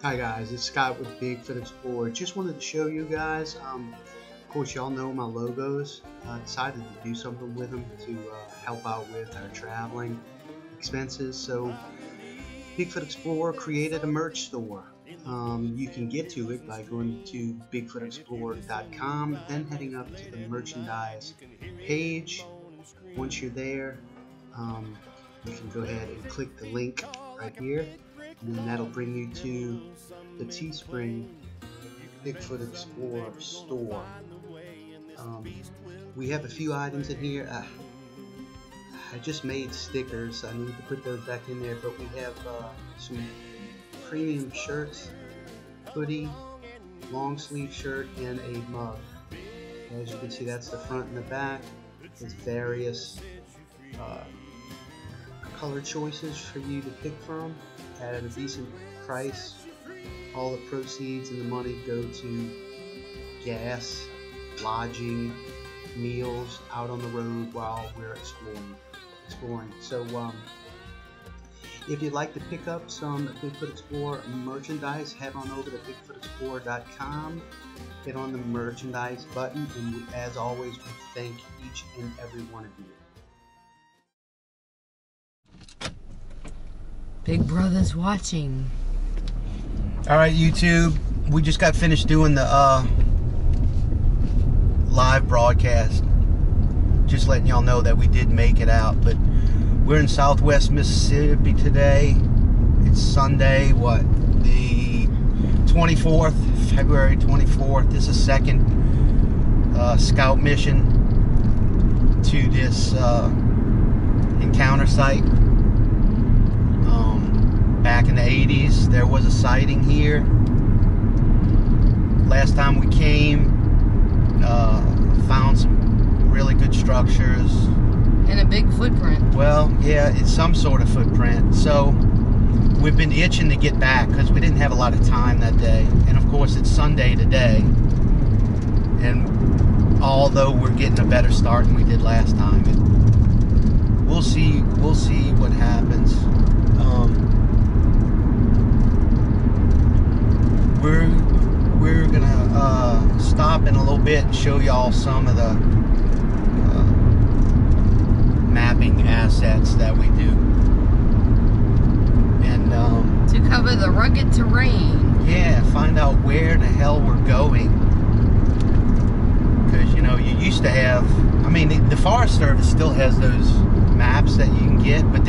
Hi guys, it's Scott with Bigfoot Explorer. Just wanted to show you guys, of course y'all know my logos. Decided to do something with them to help out with our traveling expenses. So Bigfoot Explorer created a merch store. You can get to it by going to bigfootexplorer.com, then heading up to the merchandise page. Once you're there, you can go ahead and click the link right here, and then that'll bring you to the Teespring Bigfoot Explorer store. We have a few items in here. I just made stickers. I need to put those back in there, but we have some premium shirts, hoodie, long sleeve shirt, and a mug. As you can see, that's the front and the back. There's various color choices for you to pick from at a decent price. All the proceeds and the money go to gas, lodging, meals out on the road while we're exploring. So if you'd like to pick up some Bigfoot Explorer merchandise, head on over to bigfootexplorer.com, hit on the merchandise button, and as always, we thank each and every one of you. Big Brother's watching. Alright, YouTube, we just got finished doing the live broadcast. Just letting y'all know that we did make it out, but we're in Southwest Mississippi today. It's Sunday, the 24th, February 24th. This is second scout mission to this encounter site. Back in the 80s, there was a sighting here. Last time we came, found some really good structures. And a big footprint. Well, yeah, it's some sort of footprint. So we've been itching to get back because we didn't have a lot of time that day. And of course, it's Sunday today. And although we're getting a better start than we did last time, we'll see what happens. We're gonna stop in a little bit and show y'all some of the mapping assets that we do, and to cover the rugged terrain. Yeah, find out where the hell we're going, because you know, you used to have, I mean, the Forest Service still has those maps that you can get, but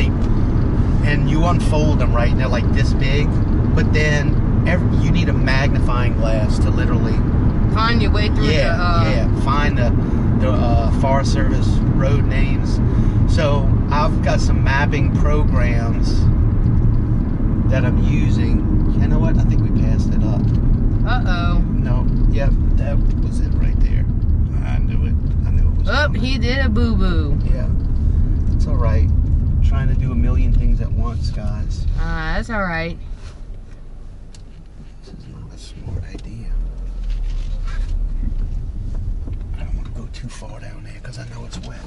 and you unfold them, right, and they're like this big, but then you need a magnifying glass to literally find your way through find the Forest Service road names. So I've got some mapping programs that I'm using. You know what? I think we passed it up. Uh-oh. No. Yep, that was it right there. I knew it. I knew it was coming. He did a boo-boo. Yeah. It's all right. Trying to do a million things at once, guys. That's all right. This is not a smart idea. I don't want to go too far down there because I know it's wet.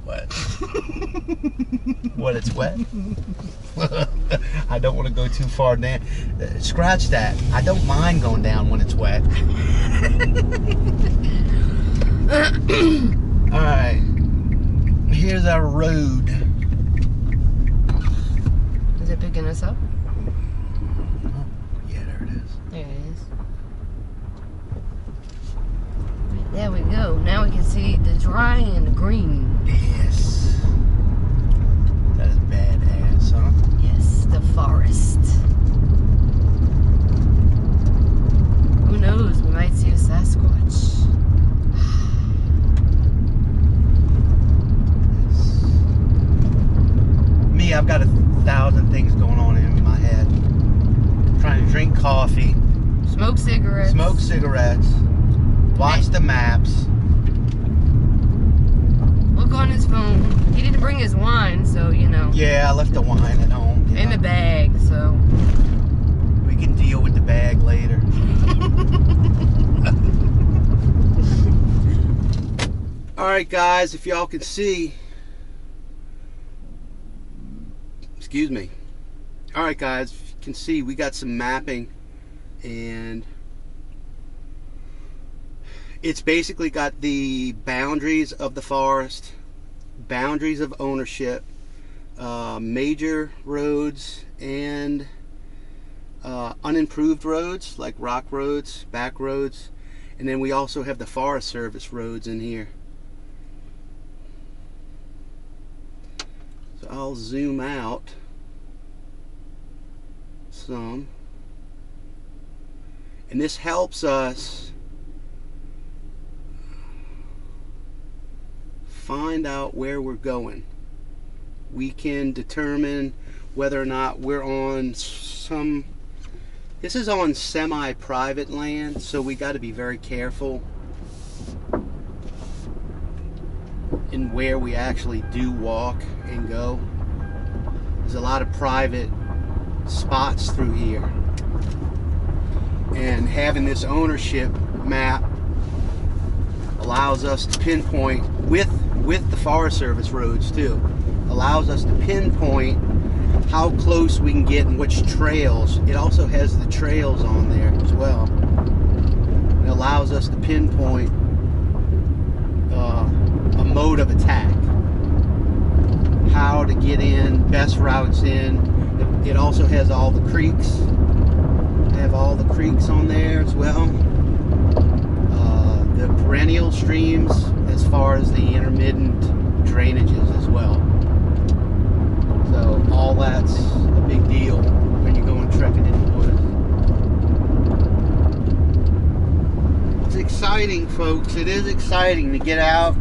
What? What, it's wet? I don't want to go too far down. Scratch that. I don't mind going down when it's wet. Alright. Here's our road. Is it picking us up? Oh, yeah, there it is. There it is. There we go. Now we can see the dry and the green. Yes. That is badass, huh? Yes, the forest. Who knows? We might see a Sasquatch. Me, I've got 1,000 things going on in my head. I'm trying to drink coffee. Smoke cigarettes. Watch the maps. Look on his phone. He didn't bring his wine, so you know. Yeah, I left the wine at home. In the bag, so. We can deal with the bag later. Alright guys, if y'all can see. Excuse me. Alright guys, you can see we got some mapping, and it's basically got the boundaries of the forest, boundaries of ownership, major roads and unimproved roads like rock roads, back roads, and then we also have the Forest Service roads in here. So I'll zoom out some, and this helps us find out where we're going. We can determine whether or not we're on some, this is on semi-private land, so we got to be very careful in where we actually do walk and go. There's a lot of private spots through here, and having this ownership map allows us to pinpoint, with the Forest Service roads too, allows us to pinpoint how close we can get and which trails. It also has the trails on there as well. It allows us to pinpoint a mode of attack, how to get in, best routes in. It also has all the creeks. I have all the creeks on there as well. The perennial streams, as far as the intermittent drainages as well. So all that's a big deal when you're going trekking in the woods. It's exciting, folks. It is exciting to get out.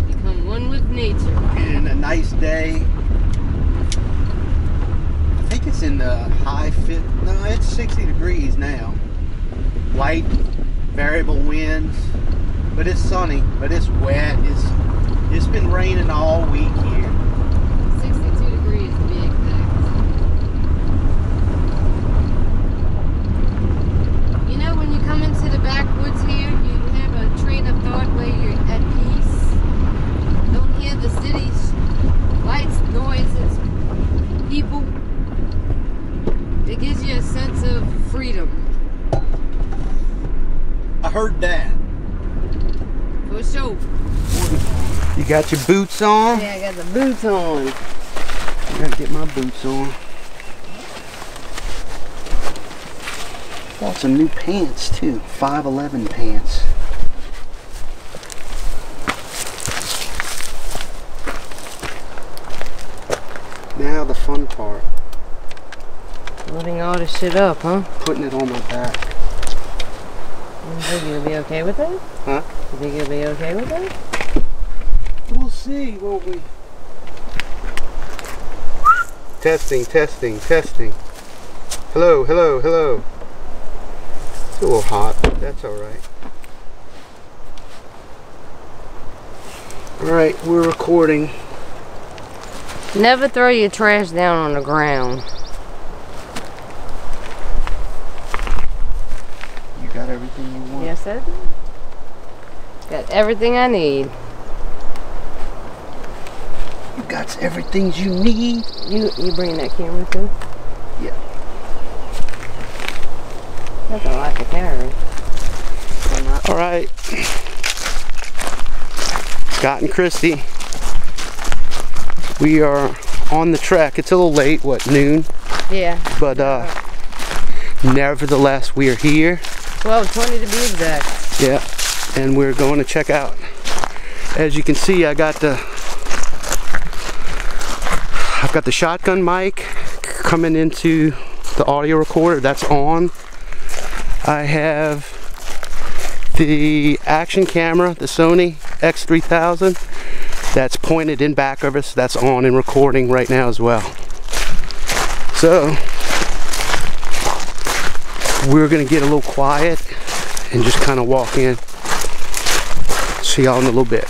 Become one with nature. And a nice day. I think it's in the high 50s. No, it's 60 degrees now. Light, variable winds, but it's sunny, but it's wet. It's been raining all week here. 62 degrees to be exact. You know, when you come into the backwoods here, you have a train of thought where you're at peace. Don't hear the city's lights, noises, people. It gives you a sense of freedom. I heard that. For sure. You got your boots on? Yeah, I got the boots on. I gotta get my boots on. Bought some new pants too. 511 pants. Now the fun part. Loading all this shit up, huh? Putting it on my back. You think you'll be okay with that? Huh? You think you'll be okay with that? We'll see, won't we? Testing, testing, testing. Hello, hello, hello. It's a little hot, but that's alright. Alright, we're recording. Never throw your trash down on the ground. You got everything you want? Yes, I do. Got everything I need. You got everything you need? You bring that camera too? Yeah. That's a lot to carry. Alright. Scott and Christy. We are on the trek. It's a little late, what, noon? Yeah. But nevertheless, we are here. 12:20 to be exact. Yeah. And we're going to check out. As you can see, I've got the shotgun mic coming into the audio recorder. That's on. I have the action camera, the Sony X3000. That's pointed in back of us. That's on and recording right now as well. So we're gonna get a little quiet and just kind of walk in. See y'all in a little bit.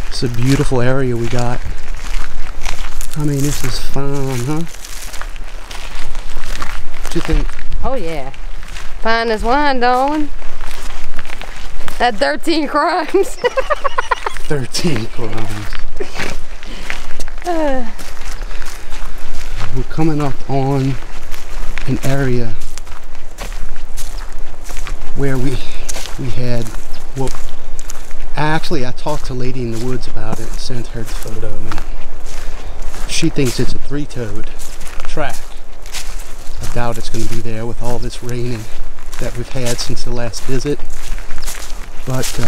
It's a beautiful area we got. I mean, this is fun, huh? What you think? Oh yeah. Fine as wine, darling. That 13 crimes. 13 crimes. We're coming up on an area where we had, well, actually I talked to a lady in the woods about it and sent her the photo, and she thinks it's a three-toed track. I doubt it's going to be there with all this raining that we've had since the last visit, but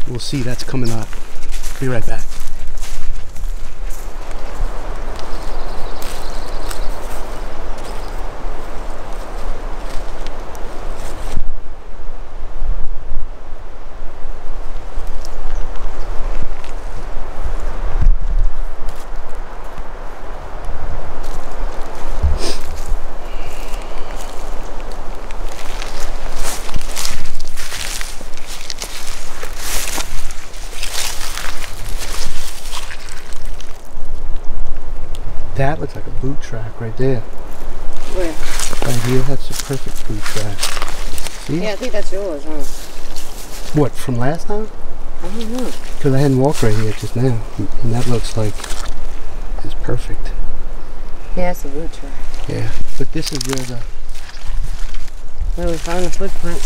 we'll see. That's coming up. Be right back. That looks like a boot track right there. Where? Right here, that's a perfect boot track. See? Yeah, I think that's yours, huh? What, from last time? I don't know. Because I hadn't walked right here just now, and that looks like it's perfect. Yeah, it's a boot track. Yeah, but this is where we found the footprint.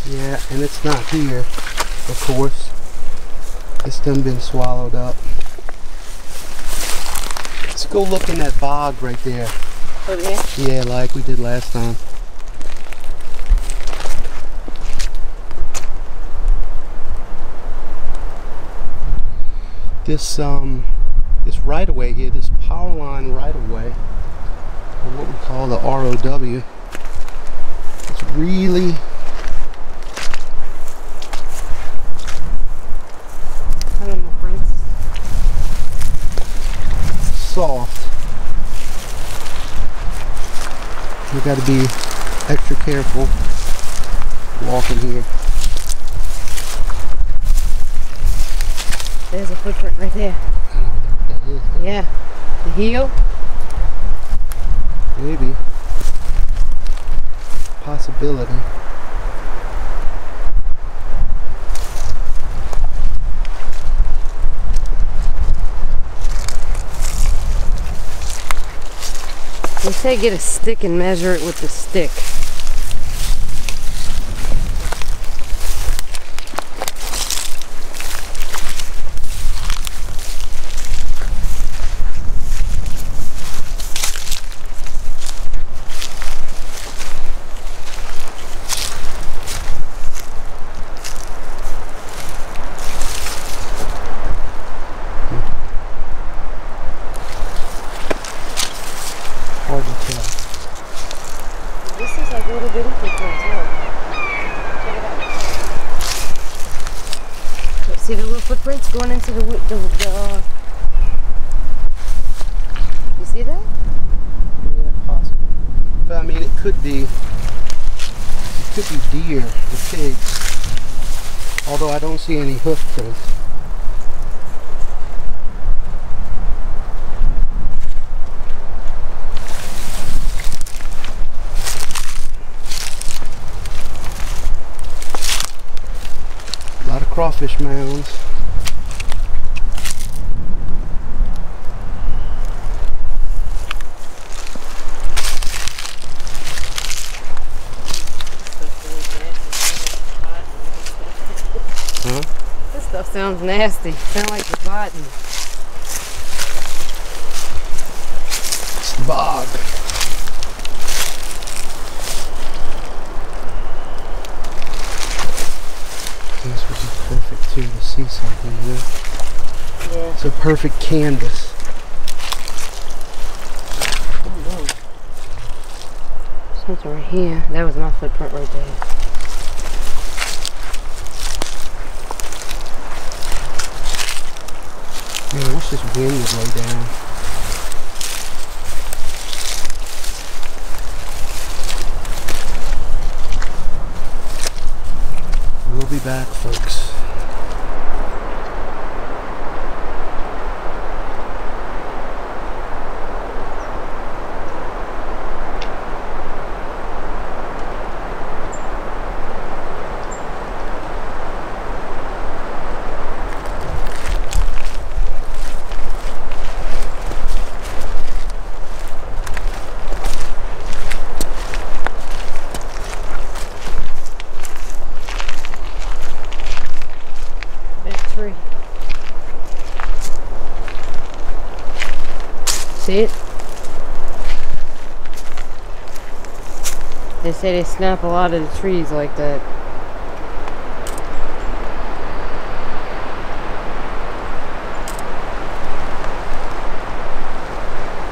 Yeah, and it's not here, of course. It's done been swallowed up. Let's go look in that bog right there. Over here? Yeah, like we did last time. This right of way here, this power line right of way, or what we call the ROW, it's really soft. You got to be extra careful walking here. There's a footprint right there. I don't know what that is. Yeah. The heel? Maybe. Possibility. They say get a stick and measure it with the stick. Hard to tell. This is like little bitty footprints, look. Check it out. See the little footprints going into the you see that? Yeah, possible. But I mean, it could be deer or pigs. Although I don't see any hoof prints. A lot of crawfish mounds. Huh? This stuff sounds nasty. Sounds like the bottom. It's the bog. This would be perfect too to see something, you know? Yeah. It's a perfect canvas. Oh no. Something right here. That was my footprint right there. Man, I wish this wind would lay down. We'll be back, folks. See it? They say they snap a lot of the trees like that.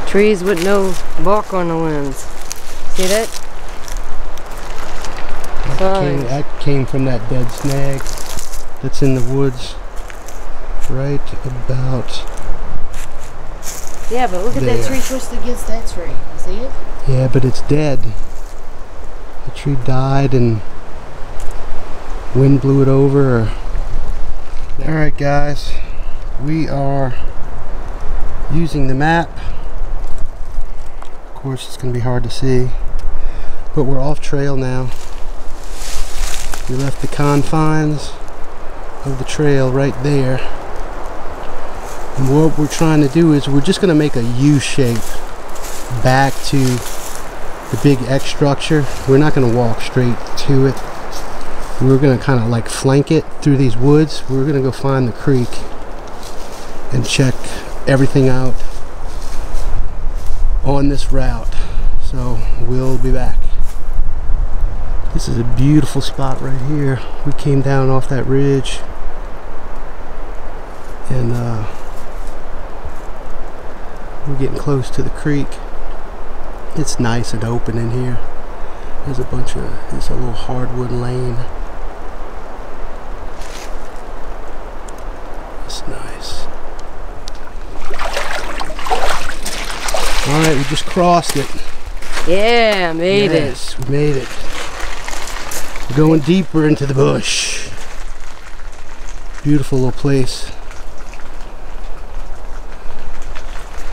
Trees with no bark on the limbs. See that? That came from that dead snag that's in the woods right about. Yeah, but look at there. that tree pushed against that tree. You see it? Yeah, but it's dead. The tree died and wind blew it over. Alright guys, we are using the map. Of course it's going to be hard to see, but we're off trail now. We left the confines of the trail right there. And what we're trying to do is we're just going to make a U shape back to the big X structure. We're not going to walk straight to it. We're going to kind of like flank it through these woods. We're going to go find the creek and check everything out on this route. So we'll be back. This is a beautiful spot right here. We came down off that ridge and we're getting close to the creek. It's nice and open in here. There's a little hardwood lane. It's nice. Alright, we just crossed it. Yeah, made it. Yes, we made it. We're going deeper into the bush. Beautiful little place.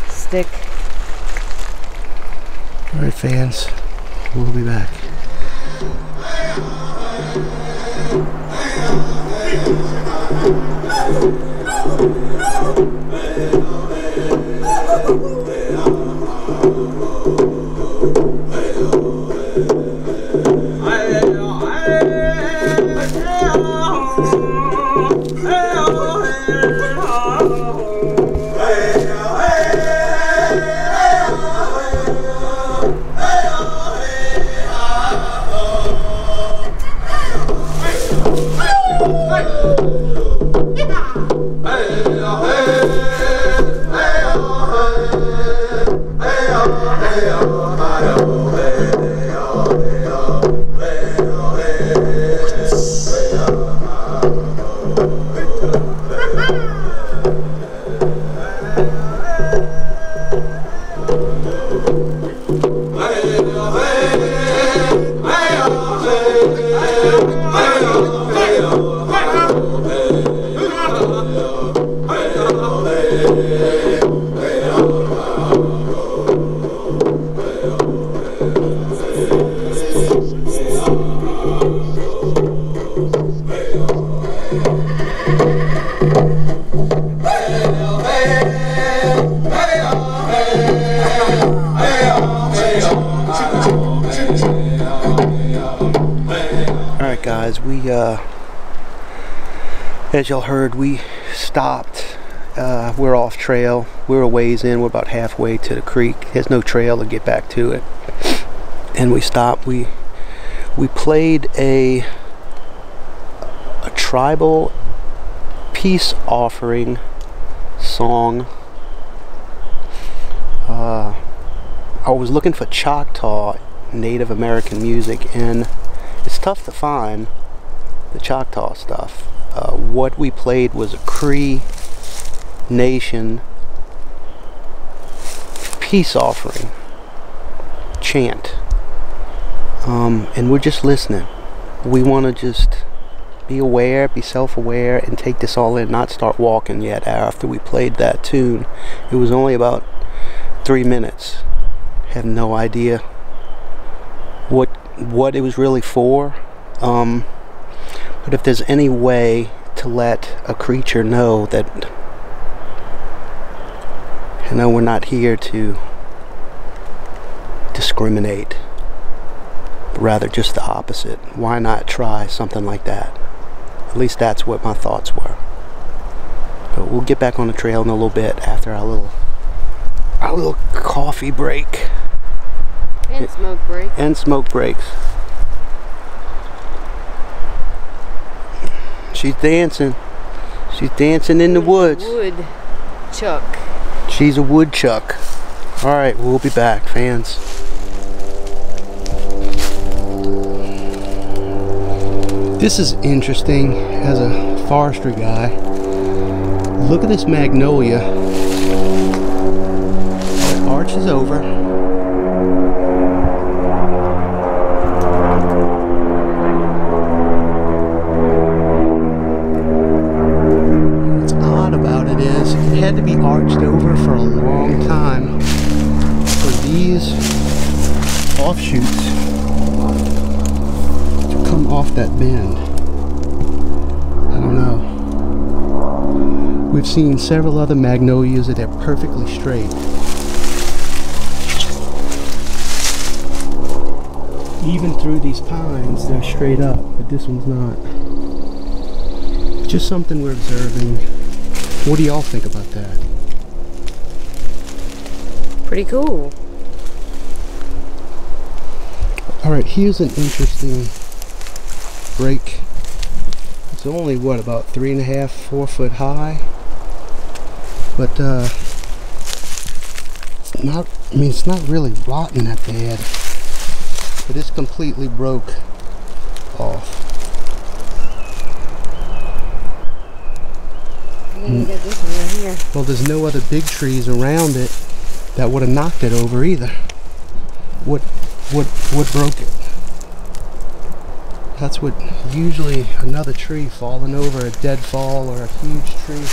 Stick. Alright fans, we'll be back. Alright guys, as y'all heard, we stopped. We're off trail. We're a ways in. We're about halfway to the creek. There's no trail to get back to it. And we stopped. We played a tribal peace offering song. I was looking for Choctaw Native American music, and it's tough to find the Choctaw stuff. What we played was a Cree Nation peace offering chant, and we're just listening. We want to just be aware, be self-aware, and take this all in, not start walking yet after we played that tune. It was only about 3 minutes. Have no idea what it was really for, but if there's any way to let a creature know that, you know, we're not here to discriminate, but rather just the opposite, why not try something like that? At least that's what my thoughts were. But we'll get back on the trail in a little bit after our little coffee break. And smoke break. And smoke breaks. She's dancing. She's dancing in the woods. Woodchuck. She's a woodchuck. Alright, we'll be back, fans. This is interesting as a forestry guy. Look at this magnolia. It arches over. What's odd about it is it had to be arched over for a long time for these offshoots to come off that bend. I don't know. We've seen several other magnolias that are perfectly straight. Even through these pines, they're straight up, but this one's not. Just something we're observing. What do y'all think about that? Pretty cool. Alright, here's an interesting break. It's only, what, about 3.5, 4 foot high? But, it's not really rotten that bad. But it's completely broke off. And then you got this one right here. Well, there's no other big trees around it that would have knocked it over either. What broke it? That's what usually another tree falling over, a deadfall or a huge tree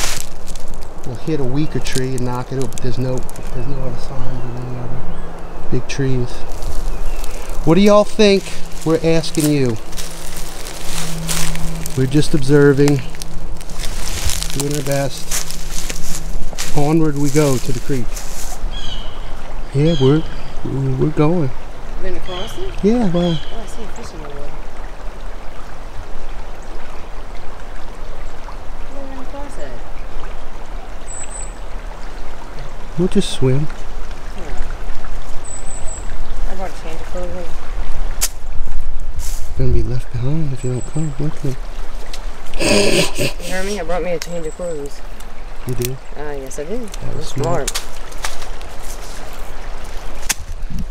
will hit a weaker tree and knock it over. But there's no other signs of any other big trees. What do y'all think? We're asking you. We're just observing, doing our best. Onward we go to the creek. Yeah, we're going. You been across it? Yeah, well. Oh, I see a fish in the water. Where are we gonna cross it? We'll just swim. I brought a change of clothes. You're gonna be left behind if you don't come with me. You heard me? I brought me a change of clothes. You did? Yes I did. That was smart.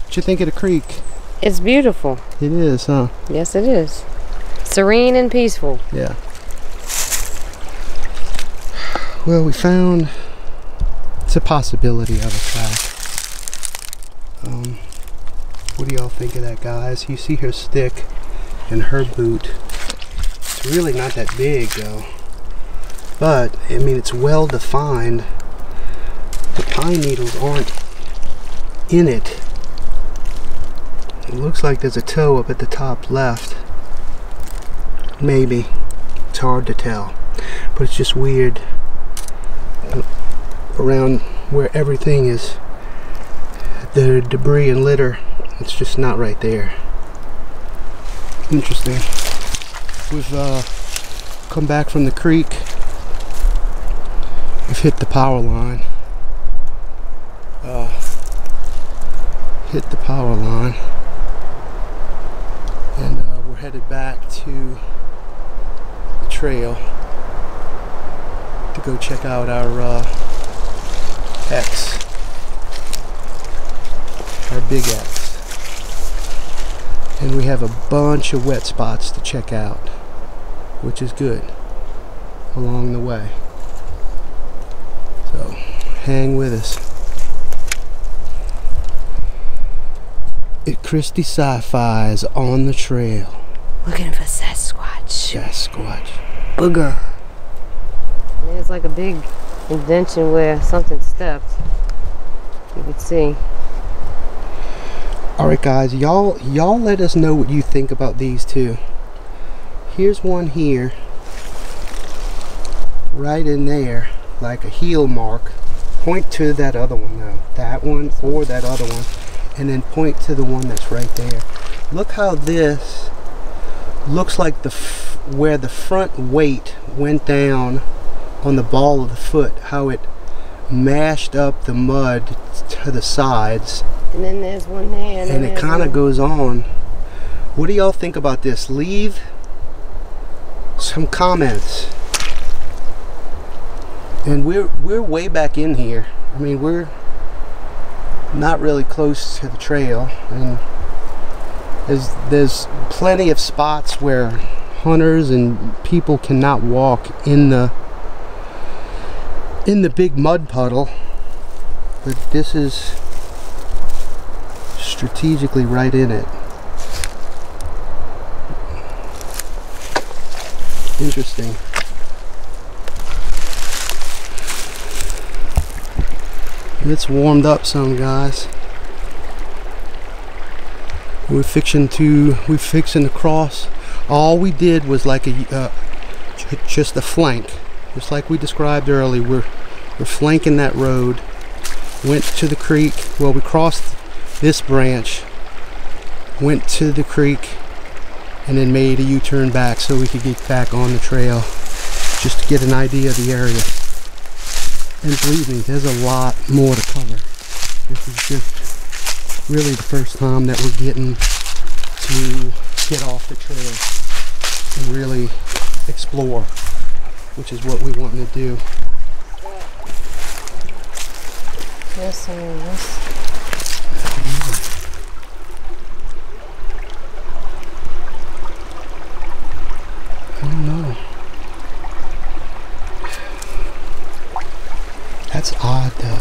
What you think of the creek? It's beautiful. It is, huh? Yes it is. Serene and peaceful. Yeah. Well, we found it's a possibility of a track. What do y'all think of that, guys? You see her stick and her boot. It's really not that big, though. But, I mean, it's well defined. The pine needles aren't in it. It looks like there's a toe up at the top left. Maybe. It's hard to tell. But it's just weird. Around where everything is, the debris and litter, it's just not right there. Interesting. We've come back from the creek. We've hit the power line. Hit the power line. And we're headed back to the trail to go check out our X. Our big X. And we have a bunch of wet spots to check out, which is good along the way. So hang with us. Christy Sci-Fi is on the trail. Looking for Sasquatch. Sasquatch. Booger. There's like a big indention where something stepped. You could see. Alright guys, y'all let us know what you think about these two. Here's one here. Right in there. Like a heel mark. Point to that other one though. That one or that other one. And then point to the one that's right there. Look how this looks like where the front weight went down on the ball of the foot. How it mashed up the mud the sides. And then there's one there. And it kind of goes on. What do y'all think about this? Leave some comments. And we're way back in here. I mean, we're not really close to the trail. And there's plenty of spots where hunters and people cannot walk in the big mud puddle. But this is strategically right in it. Interesting. It's warmed up some, guys. We're fixing to cross. All we did was like just a flank, just like we described earlier. We're flanking that road. Went to the creek. Well, we crossed this branch, went to the creek, and then made a U-turn back so we could get back on the trail, just to get an idea of the area. And believe me, there's a lot more to cover. This is just really the first time that we're getting to get off the trail and really explore, which is what we want to do. There's some of this. I don't know. That's odd though.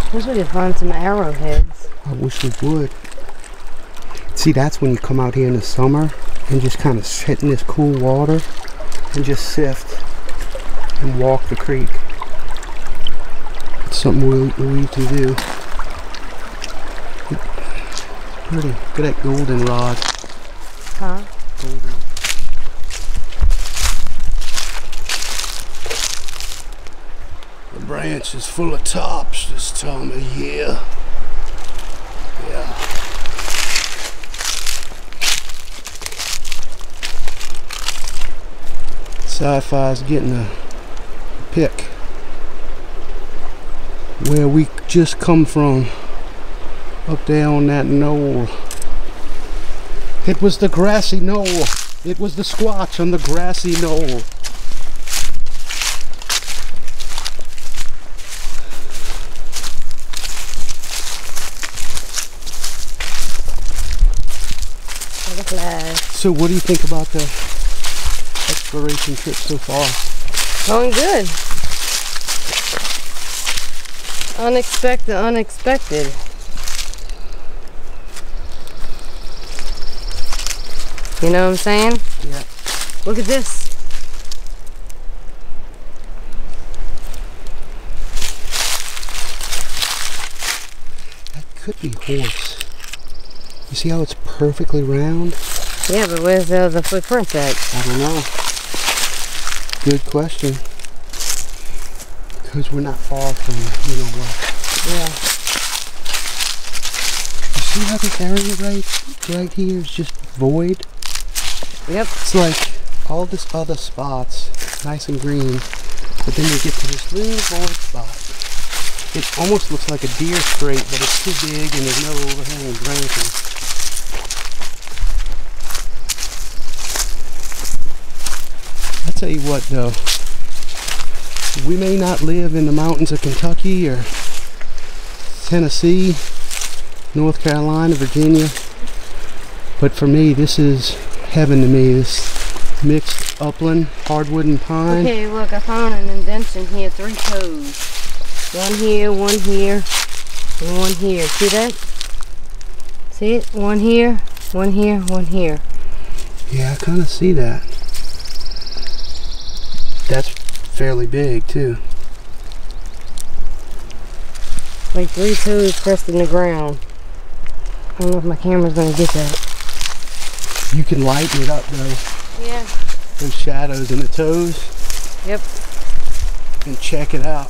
I wish we could find some arrowheads. I wish we would. See, that's when you come out here in the summer and just kind of sit in this cool water and just sift and walk the creek. It's something we can do. Pretty. Look at that goldenrod. Huh? Golden. The branch is full of tops this time of year. Yeah. Sci-Fi's getting a pick where we just come from, up there on that knoll. It was the grassy knoll. It was the squatch on the grassy knoll. So what do you think about the exploration trip so far? Going good. Unexpected. You know what I'm saying? Yeah. Look at this. That could be horse. You see how it's perfectly round? Yeah, but where's the footprints at? I don't know. Good question. Because we're not far from, you know what. Yeah. You see how this area right here is just void? Yep. It's like all this other spots, nice and green, but then you get to this little void spot. It almost looks like a deer scrape, but it's too big and there's no overhanging branches. I'll tell you what though, we may not live in the mountains of Kentucky or Tennessee, North Carolina, Virginia, but for me this is heaven to me. This mixed upland, hardwood and pine. Okay, look, I found an indentation here, 3 toes. One here, and one here. See that? See it? One here, one here. Yeah, I kind of see that. That's fairly big too. Like 3 toes pressed in the ground. I don't know if my camera's gonna get that. You can lighten it up though. Yeah. Those shadows in the toes. Yep. And check it out.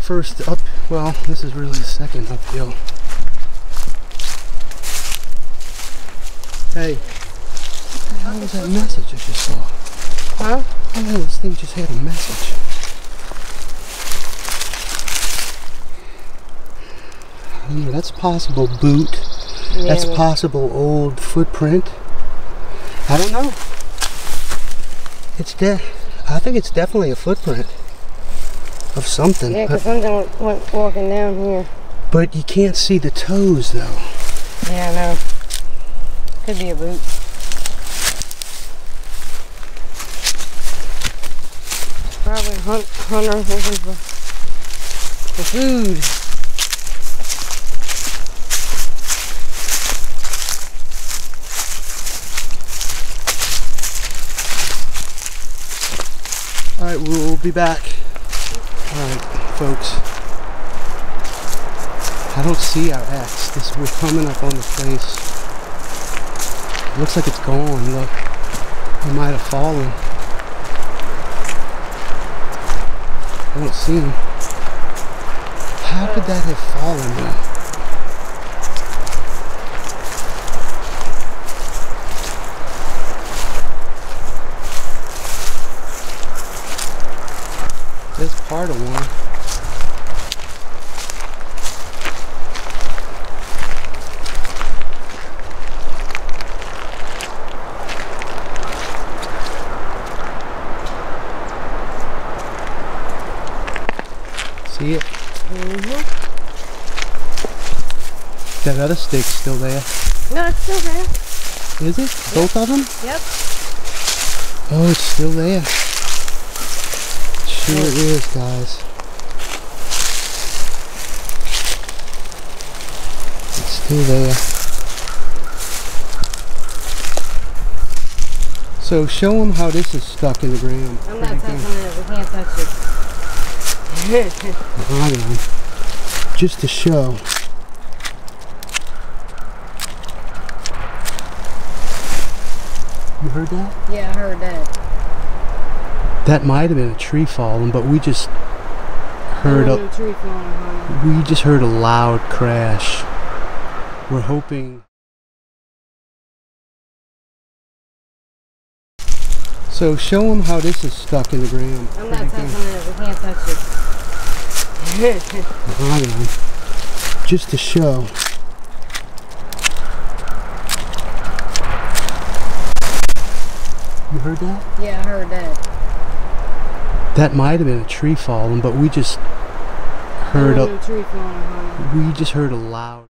first up, well, this is really the second uphill. Hey, what the hell was that message I just saw? Huh? Oh no, this thing just had a message. I don't know, that's possible boot. Yeah, that's possible old footprint. I don't know. I think it's definitely a footprint of something. Yeah, because something went walking down here. But you can't see the toes though. Yeah, I know. Could be a boot. Probably hunter looking for food. Alright, we'll be back. Alright, folks. I don't see our X. We're coming up on the place. It looks like it's gone. Look. It might have fallen. I don't see him. How could that have fallen though? There's part of one. See it? Mm-hmm. That other stick's still there. No, it's still there. Is it? Yep. Both of them? Yep. Oh, it's still there. Sure it is, guys. It's still there. So show them how this is stuck in the ground. I'm not touching it. We can't touch it. I know. Just to show. You heard that? Yeah, I heard that. That might have been a tree falling, but we just heard a tree falling. We just heard a loud crash. We're hoping. So show them how this is stuck in the ground. I'm not touching it. We can't touch it. I know. Just to show. You heard that? Yeah, I heard that. That might have been a tree falling, but we just heard a tree falling. We just heard a loud.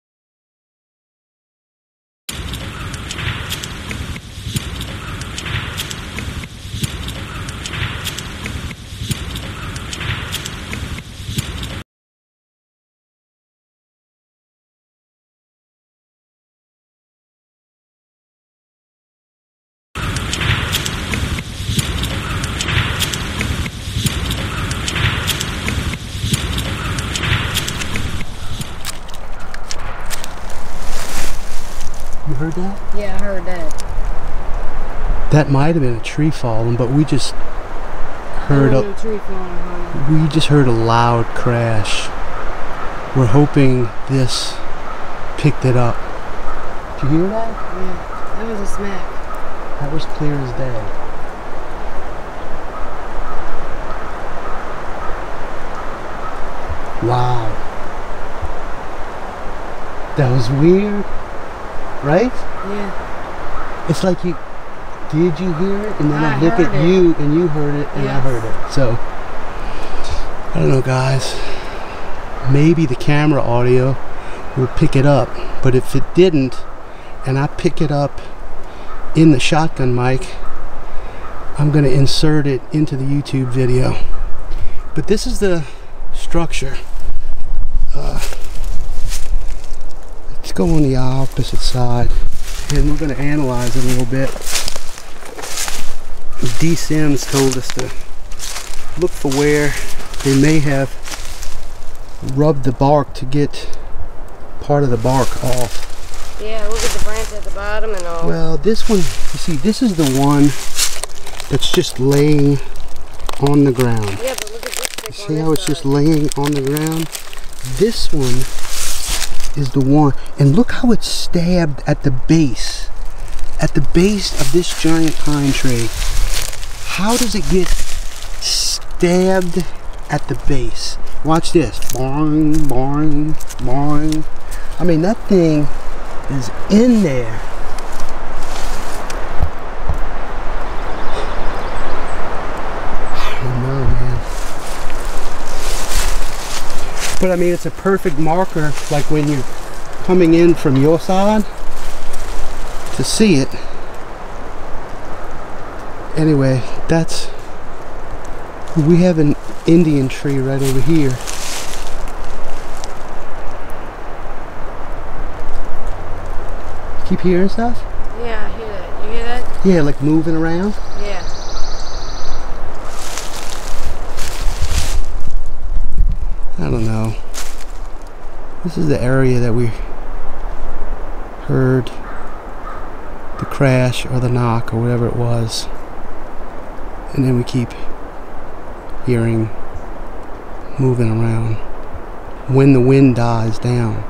You heard that? Yeah, I heard that. That might have been a tree falling, but we just heard a tree falling. We just heard a loud crash. We're hoping this picked it up. Did you hear that? Yeah, that was a smack. That was clear as day. Wow. That was weird. Right? Yeah. It's like did you hear it? And then I look heard at it. you and you heard it and Yes. I heard it. So, I don't know, guys. Maybe the camera audio will pick it up. But if it didn't, and I pick it up in the shotgun mic, I'm going to insert it into the YouTube video. But this is the structure. Let's go on the opposite side and we're going to analyze it a little bit. D. Sims told us to look for where they may have rubbed the bark to get part of the bark off. Yeah, look at the branch at the bottom and all. Well, this one, you see, this is the one that's just laying on the ground. Yeah, but look at this See how it's just laying on the ground? This one is the one. And look how it's stabbed at the base. At the base of this giant pine tree. How does it get stabbed at the base? Watch this. Boing, boing, boing. I mean, that thing is in there. I don't know, man. But I mean, it's a perfect marker, like when you're coming in from your side, to see it. Anyway, we have an Indian tree right over here. Keep hearing stuff? Yeah, I hear that. You hear that? Yeah, like moving around? Yeah. I don't know. This is the area that we heard the crash or the knock or whatever it was. And then we keep hearing moving around when the wind dies down.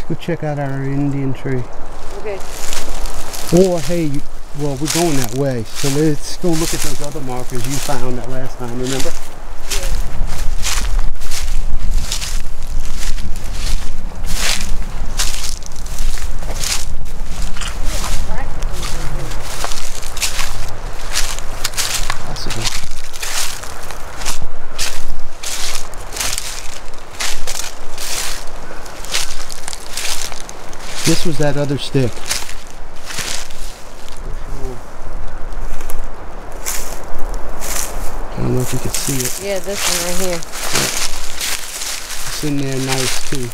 Go check out our Indian tree. Okay. Or hey, well, we're going that way, so let's go look at those other markers you found that last time, remember? This was that other stick. I don't know if you can see it. Yeah, this one right here. It's in there nice too.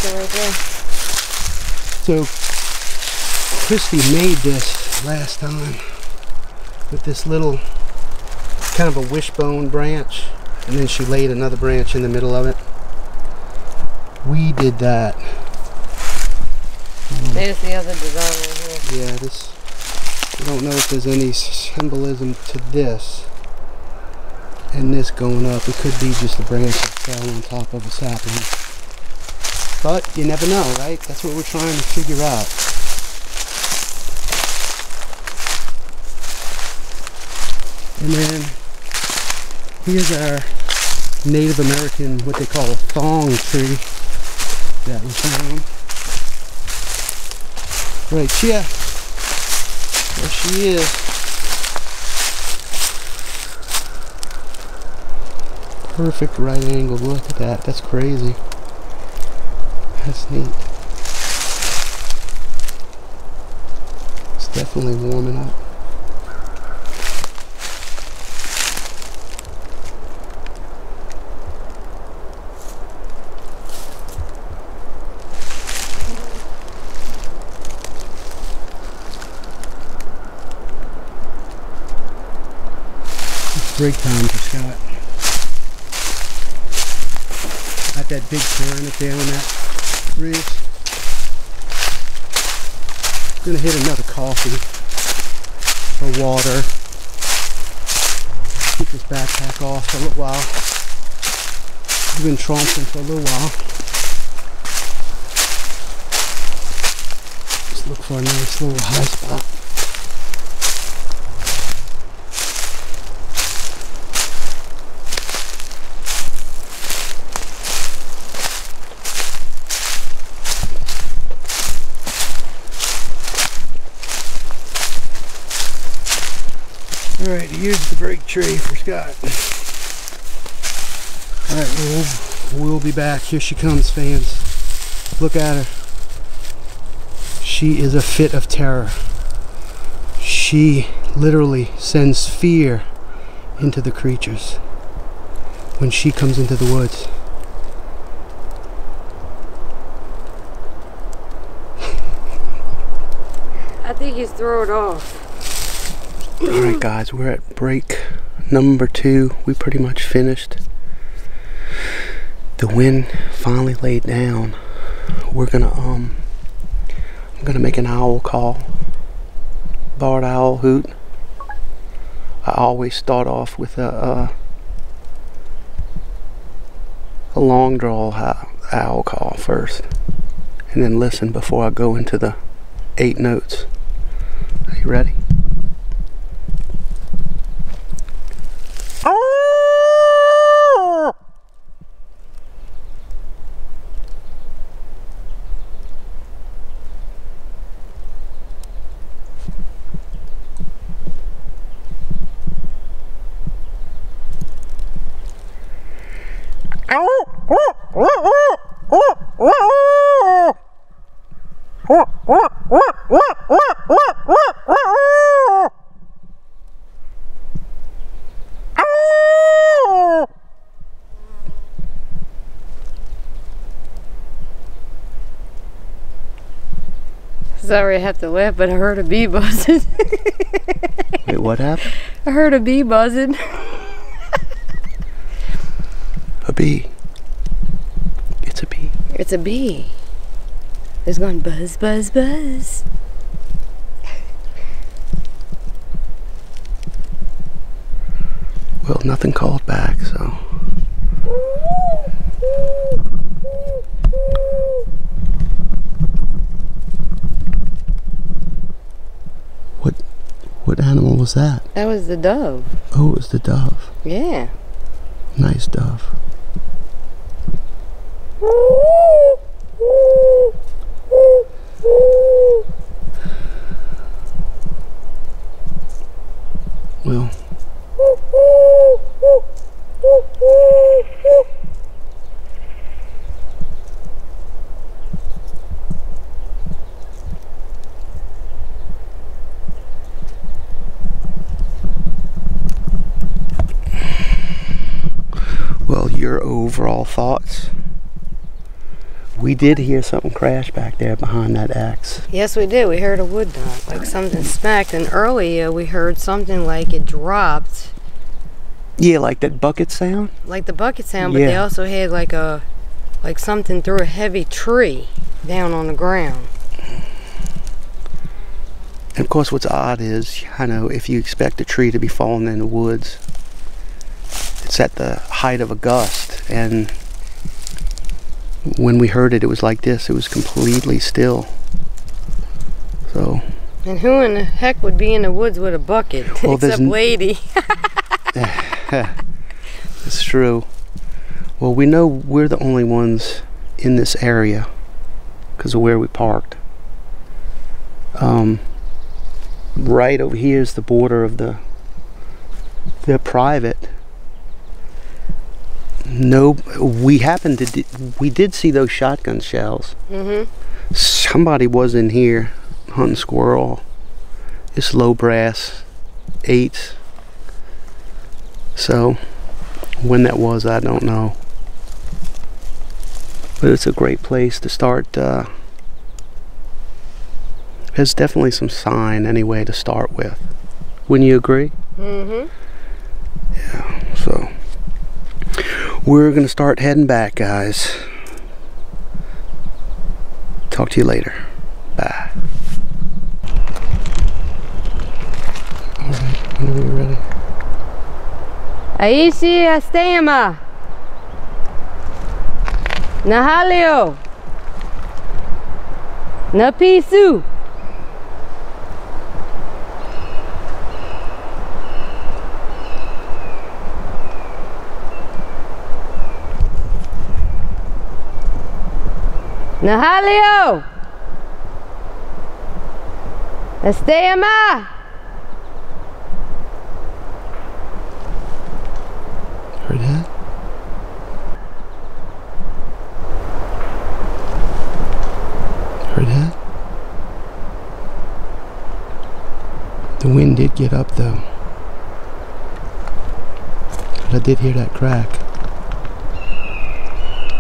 Right there. So Christy made this last time with this little kind of a wishbone branch, and then she laid another branch in the middle of it. We did that. There's the other design right here. Yeah, this, I don't know if there's any symbolism to this and this going up. It could be just a branch that fell on top of a sapling. But you never know, right? That's what we're trying to figure out. And then here's our Native American, what they call a thong tree that we found. Right here. There she is. Perfect right angle. Look at that. That's crazy. That's neat. It's definitely warming up. It's break time for Scott. Got that big sign up there on that ridge. Gonna hit another coffee or water. Keep this backpack off for a little while. We've been tromping for a little while. Just look for a nice little high spot. Alright, here's the brake tray for Scott. Alright, we'll be back. Here she comes, fans. Look at her. She is a fit of terror. She literally sends fear into the creatures when she comes into the woods. I think he's thrown off. Alright guys, we're at break number 2. We pretty much finished. The wind finally laid down. We're gonna I'm gonna make an owl call. Barred owl hoot. I always start off with a long draw owl call first, and then listen before I go into the 8 notes. Are you ready? Sorry, I have to laugh, but I heard a bee buzzing. Wait, what happened? I heard a bee buzzing. A bee. It's a bee. It's a bee. It's going buzz, buzz, buzz. Well, nothing called back, so. What animal was that? That was the dove. Oh, it was the dove. Yeah. Nice dove. Well. Well, your overall thoughts? We did hear something crash back there behind that X. Yes, we did. We heard a wood knock, like something smacked. And earlier we heard something like it dropped. Yeah, like that bucket sound? Like the bucket sound, but they also had like something threw a heavy tree down on the ground. And of course, what's odd is, I know, if you expect a tree to be falling in the woods, it's at the height of a gust, and when we heard it, it was like this. It was completely still. So. And who in the heck would be in the woods with a bucket? Well, except Lady. It's true. Well, we know we're the only ones in this area because of where we parked. Right over here is the border of the private. No, we happened to we did see those shotgun shells. Somebody was in here hunting squirrel. It's low brass 8s. So when that was, I don't know. But it's a great place to start. There's definitely some sign anyway to start with. Wouldn't you agree? Yeah. So. We're gonna start heading back, guys. Talk to you later. Bye. Alright, whenever you're ready. Aishi Astema. Nahalio. Napisu. Nahalio! Estema! Heard that? Heard that? The wind did get up though. But I did hear that crack.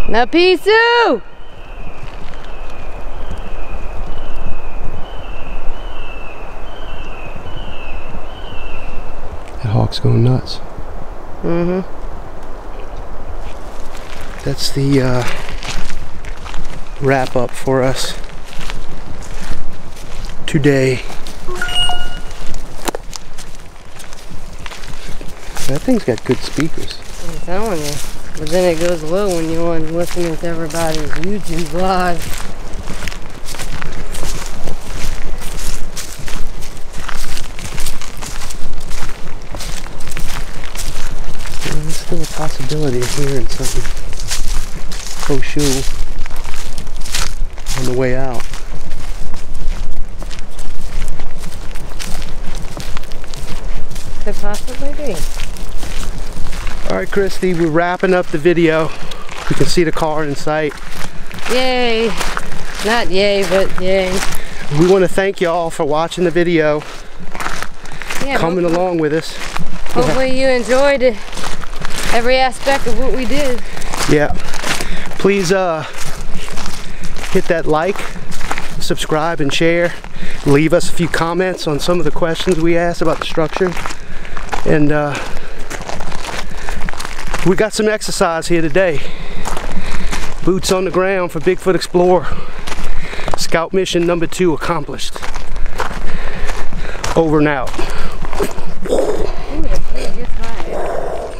Na pisu! That hawk's going nuts. Mm-hmm. That's the wrap up for us today. That thing's got good speakers. I'm telling you. But then it goes low when you want to listen to everybody's YouTube live. There's still a possibility of hearing something shoe on the way out. Could possibly be. Alright, Christy, we're wrapping up the video. We can see the car in sight. Yay. Not yay, but yay. We want to thank y'all for watching the video. Yeah, coming along with us. Hopefully you enjoyed it. Every aspect of what we did. Yeah. Please hit that like, subscribe, and share. Leave us a few comments on some of the questions we asked about the structure. And we got some exercise here today. Boots on the ground for Bigfoot Explorer. Scout mission number 2 accomplished. Over and out. Ooh, that's pretty good fire.